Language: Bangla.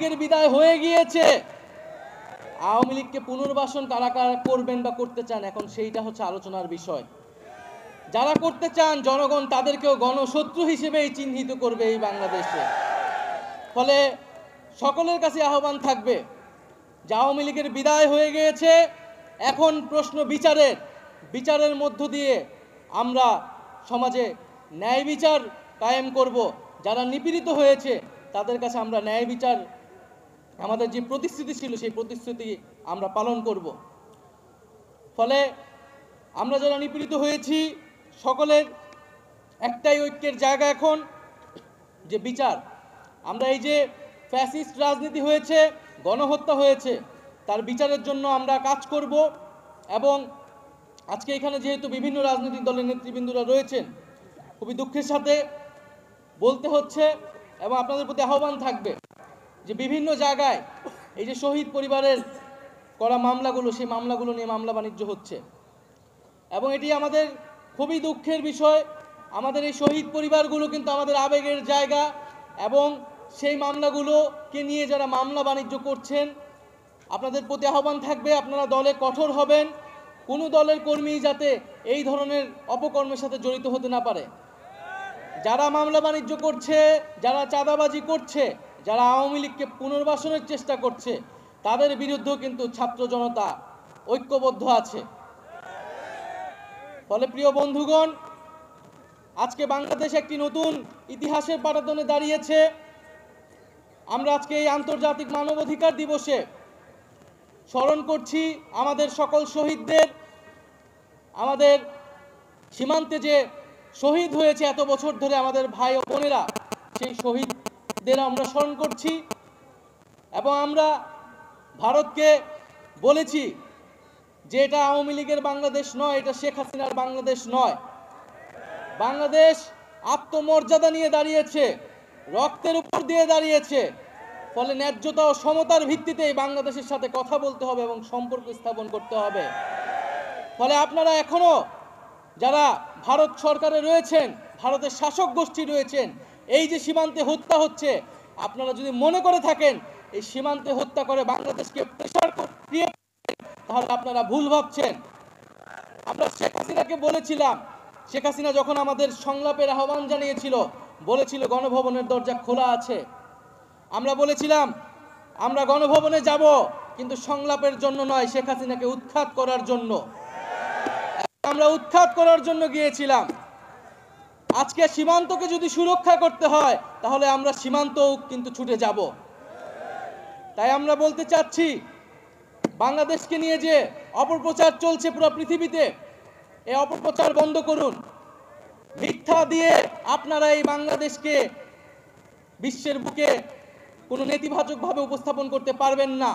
লীগের বিদায় হয়ে গিয়েছে, আওয়ামী লীগকে পুনর্বাসন কারা কারা করবেন বা করতে চান, এখন সেইটা হচ্ছে আলোচনার বিষয়। যারা করতে চান জনগণ তাদেরকেও গণশত্রু হিসেবেই চিহ্নিত করবে এই বাংলাদেশে। ফলে সকলের কাছে আহ্বান থাকবে যে আওয়ামী লীগের বিদায় হয়ে গিয়েছে, এখন প্রশ্ন বিচারের মধ্য দিয়ে আমরা সমাজে ন্যায় বিচার কায়েম করব। যারা নিপীড়িত হয়েছে তাদের কাছে আমরা ন্যায় বিচার, আমাদের যে প্রতিশ্রুতি ছিল সেই প্রতিশ্রুতি আমরা পালন করব। ফলে আমরা যারা নিপীড়িত হয়েছি সকলের একটাই ঐক্যের জায়গা এখন যে বিচার। আমরা এই যে ফ্যাসিস্ট রাজনীতি হয়েছে, গণহত্যা হয়েছে, তার বিচারের জন্য আমরা কাজ করব। এবং আজকে এখানে যেহেতু বিভিন্ন রাজনৈতিক দলের নেতৃবৃন্দরা রয়েছেন, খুবই দুঃখের সাথে বলতে হচ্ছে এবং আপনাদের প্রতি আহ্বান থাকবে যে বিভিন্ন জায়গায় এই যে শহীদ পরিবারের করা মামলাগুলো, সেই মামলাগুলো নিয়ে মামলা বাণিজ্য হচ্ছে এবং এটি আমাদের খুবই দুঃখের বিষয়। আমাদের এই শহীদ পরিবারগুলো কিন্তু আমাদের আবেগের জায়গা এবং সেই মামলাগুলোকে নিয়ে যারা মামলা বাণিজ্য করছেন, আপনাদের প্রতি আহ্বান থাকবে আপনারা দলে কঠোর হবেন। কোনো দলের কর্মী যাতে এই ধরনের অপকর্মের সাথে জড়িত হতে না পারে। যারা মামলা বাণিজ্য করছে, যারা চাঁদাবাজি করছে, যারা আওয়ামী লীগকে পুনর্বাসনের চেষ্টা করছে, তাদের বিরুদ্ধেও কিন্তু ছাত্র জনতা ঐক্যবদ্ধ আছে। ফলে প্রিয় বন্ধুগণ, আজকে বাংলাদেশ একটি নতুন ইতিহাসের পাটাতনে দাঁড়িয়েছে। আমরা আজকে এই আন্তর্জাতিক মানবাধিকার দিবসে স্মরণ করছি আমাদের সকল শহীদদের, আমাদের সীমান্তে যে শহীদ হয়েছে এত বছর ধরে আমাদের ভাই ও বোনেরা, সেই শহীদদের আমরা স্মরণ করছি। এবং আমরা ভারতকে বলেছি যে এটা আওয়ামী লীগের বাংলাদেশ নয়, এটা শেখ হাসিনার বাংলাদেশ নয়। বাংলাদেশ আত্মমর্যাদা নিয়ে দাঁড়িয়েছে, রক্তের উপর দিয়ে দাঁড়িয়েছে। ফলে ন্যায্যতা ও সমতার ভিত্তিতে বাংলাদেশের সাথে কথা বলতে হবে এবং সম্পর্ক স্থাপন করতে হবে। ফলে আপনারা এখনো যারা ভারত সরকারে রয়েছেন, ভারতের শাসক গোষ্ঠী রয়েছেন, এই যে সীমান্তে হত্যা হচ্ছে, আপনারা যদি মনে করে থাকেন এই সীমান্তে হত্যা করে বাংলাদেশকে প্রেসার ক্রিয়েট, তাহলে আপনারা ভুল ভাবছেন। আমরা শেখ হাসিনাকে বলেছিলাম, শেখ হাসিনা যখন আমাদের সংলাপের আহ্বান জানিয়েছিল, বলেছিল গণভবনের দরজা খোলা আছে। আমরা বলেছিলাম আমরা গণভবনে যাব, কিন্তু সংলাপের জন্য নয়, শেখ হাসিনাকে উৎখাত করার জন্য। আমরা উৎখাত করার জন্য গিয়েছিলাম। আজকে সীমান্তকে যদি সুরক্ষা করতে হয়, তাহলে আমরা সীমান্তও কিন্তু ছুটে যাব। তাই আমরা বলতে চাচ্ছি, বাংলাদেশকে নিয়ে যে অপপ্রচার চলছে পুরো পৃথিবীতে, এই অপপ্রচার বন্ধ করুন। মিথ্যা দিয়ে আপনারা এই বাংলাদেশকে বিশ্বের বুকে কোনো নেতিবাচকভাবে উপস্থাপন করতে পারবেন না।